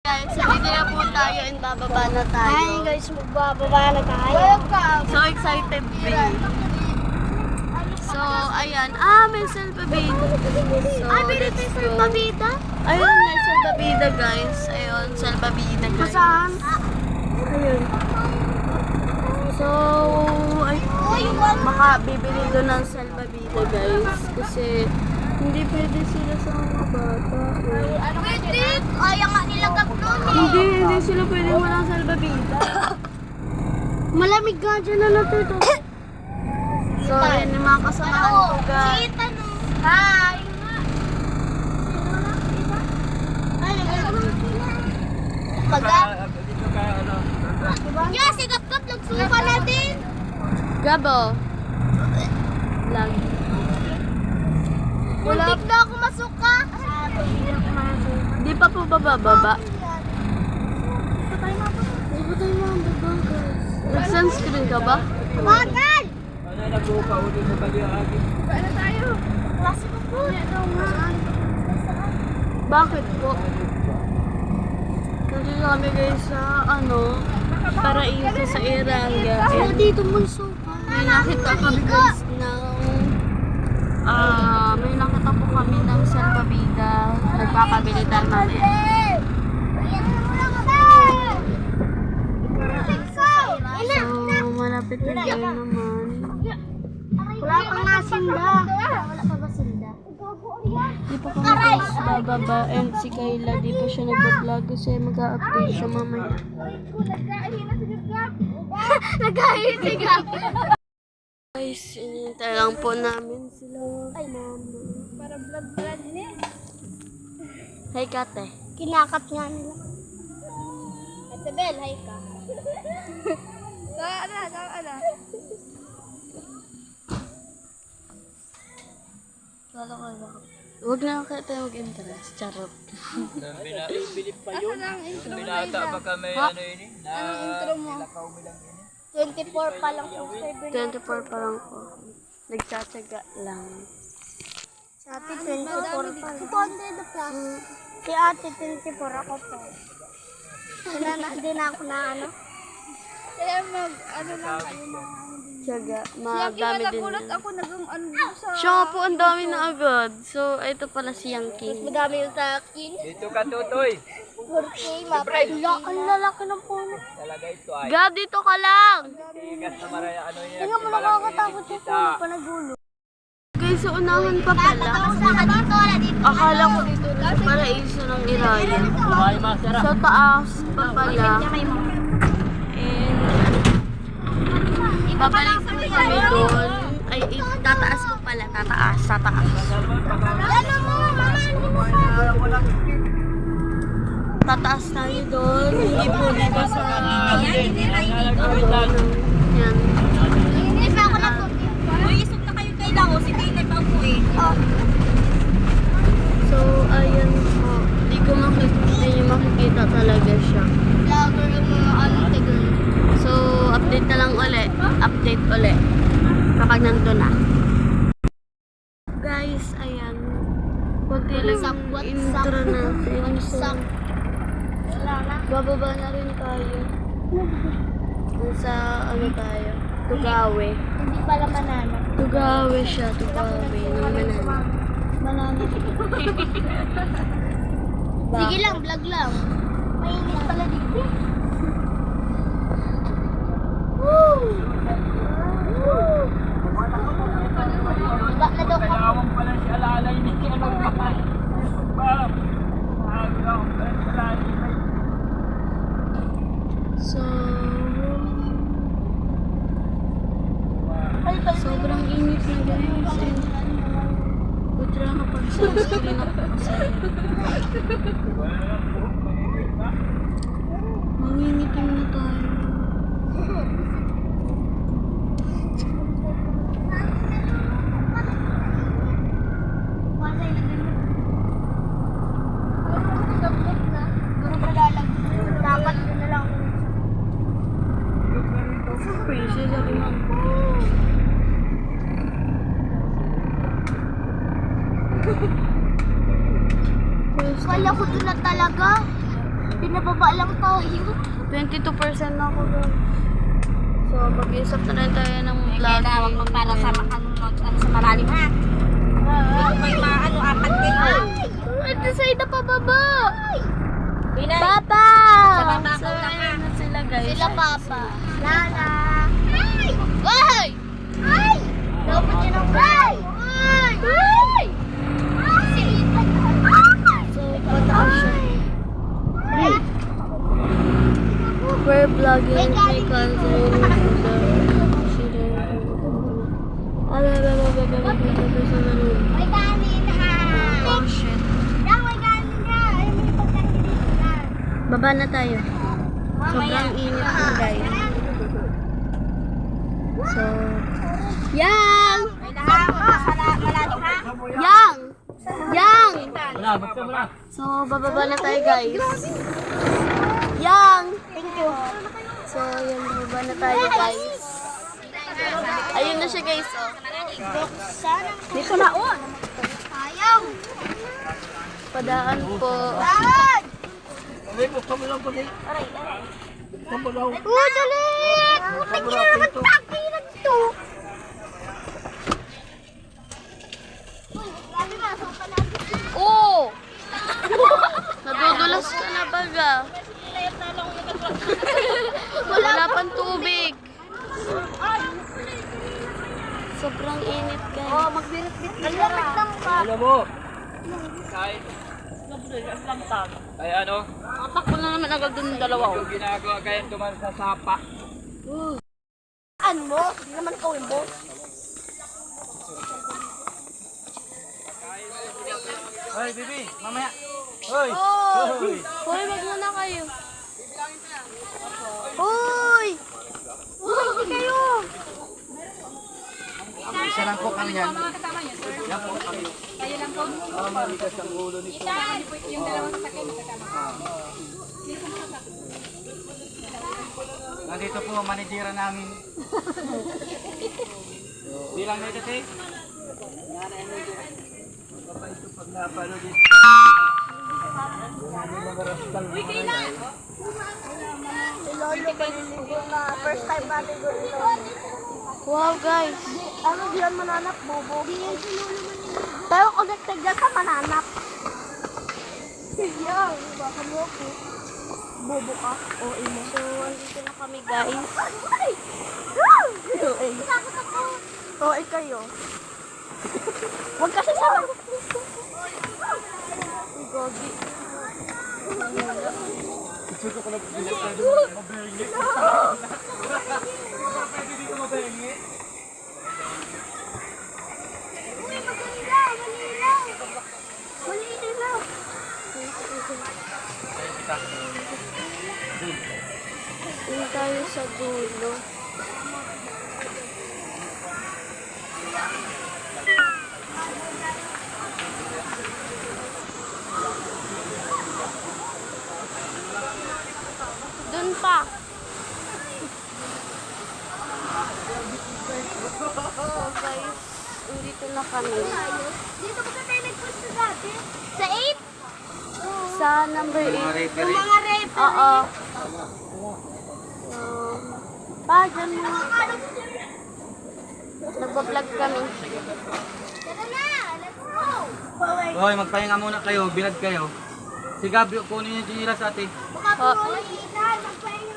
Guys, hindi na po tayo and bababa na tayo. Hi guys, magbababa na tayo. So excited din. So, ayan. May salbabida. So, let's go. Salbabida? Ayun, may salbabida guys. Ayun, salbabida guys. Saan? Ayun. So, ay, baka bibili doon ng salbabida guys. Kasi, hindi pwede sila sa mga bata. Pwede! Kaya nga nilagap doon eh. Hindi sila pwede walang salbabida. Malamig nga dyan na natin ito. So, yun yung mga kasamahan ko guys. Kita no. Hi! Pagka? Yeah, sigap-kap, nagsuka natin. Gabo. Vlog. Muntik na ako masuka. Di pa po bababa. Nag-sunscreen ka ba? Bakit? Ano tayo? Klase ko po. Bakit po? Kasi kami guys sa paraiso sa Iranga. Ako dito magsuka. May nakita kami guys may nakita po kami ng salbabida. Nagpapabili tayo mamaya. So, malapit na yun naman. Wala pa nga sinda. Wala pa ba sinda? Di pa kami guys bababa and si Kayla di pa siya nag-vlog kasi mag-a-update siya mamaya. Nagkahisigap. Guys, inintay lang po namin sila. Ay, mama. Para vlog-vlog niya. Hey, Kate. Kinakat nga nila. At Sabel, hi ka. Saan na? Huwag na tayo mag-interest. Charot. Bilip pa yun. Binata pa kami ano yun eh. Anong intro mo? 24 pa lang po. 24 pa lang po. Nagtsatsaga lang. Sa atin, 24 pa lang. 200 plus. Si ate, 24 ako po. Hindi na ako na ano. Kaya ano lang kayo na. Tsaga. Madami din. Ako nag-ano sa... Siya nga po, ang dami na agad. So, ito pala si Yangking. Madami yung sa akin. Dito ka tutoy. 4K, ang lalaki ng puno. Talaga ito ay. Gab, dito ka lang! Tigas na maraya ano yun. Tingnan mo nakakatakot yung puno pa nagulo. Guys, sa unahan pa pala. Akala ko dito na sa paraiso ng Iraya. Buhay masarap. Sa taas pa pala. And, babalik po kami doon. Ay, tataas po pala. Tataas. Ano mo, mama? Tataas tayo doon. Hindi po dito sa... Yan. Hindi pa ako na Uy, isog na kayo kay Lao. Si Tina pa po eh. So, ayan po. Hindi ko makikita talaga siya. vlogger yung mga ano tigil. So, update na lang ulit. Update ulit. Kapag nandun na. Guys, ayan. Kunti lang yung intro natin. So, Wala na. bababa na rin tayo. Sa ano tayo? Tugawe. Hindi pala manana. Tugawe siya. Tugawe. Ng Manana. Sige lang, vlog lang. Mainit pala dito. Bak na daw ko. Kailangan pala si Alalay ni ano pa. So, sobrang init na guys. And, putra kapag sunscreen ako kasi mangingitim na tayo. Dapat yun na lang. Crazy sa rin. Wala ko doon na talaga. Pinababa lang tayo. 22% na ako doon. So, mag-iisap na rin tayo ng Kaya na, vlog. wag para sa sa malalim ha. Hindi may maano, apat kayo. Ito sa ida pa baba. Pinay. Papa! Sa baba So, ko na ka. ayun na sila guys. Sila Papa. Lala. Ay! Ay! Dapat yun ang ay! Ay! Ay! Si Ethan. So, pataas siya. We're vlogging because May kanin na. Oh shit. Yang may kanin na. Ay, may pagkain na. Baba na tayo. Sobrang init na guys. So, Yang! May lahat. Malalim ha. Yang! Yang! Wala, buksan mo na. So, bababa na tayo guys. Yang! Thank you. So, yun, bababa na tayo guys. Ayun na siya guys. Oh. Sana. Dito na on. Sayang. Padaan po. Dad! Ay, buksan mo lang po din. Buksan mo lang. Oh, dalit! Putik na naman pakilan to. Sabi nga, so pala. Oh! Nadudulas ka na baga. Wala pang tubig. Sobrang init guys. Oh, magbirit-bit na. Ang lamig ng pa. Alam mo. Kahit. Ay ano? Takbo na naman agad dun yung dalawa. Yung ginagawa kayo tuman sa sapa. Ano mo? Hindi naman ikaw yung boss. Hoy, bibi, mamaya. Hoy! Oh! Hoy! Hoy, wag muna kayo. Hoy! Hoy, hindi kayo! Isa lang po kami yan. Yan po kami. Kayo lang po? Oo, mamigas ang ulo nito. Yung dalawang sasakyan, nandito po, manijera namin. Bilang na ito, eh. Papa, ito pag napalo dito. Si Lolo maliligo na. First time natin ko ito. Wow guys. Ano diyan mananap, bobo? Diyan si Lolo maliligo. Pero connected dyan sa mananap. Yan, baka mo ako. Bobo ka. O, imo. So, andito na kami guys. Ay! Ay. Takot ako. O, ay kayo. Huwag kasi sabay. Ay, gogi. Gusto ko lang bilis na dito. Mabengi. Pwede dito mabengi. Uy, maganda. Malinaw. Malinaw. Doon tayo sa dulo. Doon pa. So guys, dito na kami. Dito ba tayo nagpunta dati? Sa 8? Sa number 8. Yung mga rape. Oo. So, pa, dyan mo. Nagpa-vlog kami. Tara na, let's go. Hoy, magpahinga muna kayo. Bilad kayo. Si Gabriel, kunin niyo yung ginira sa ate. Baka po, magpahinga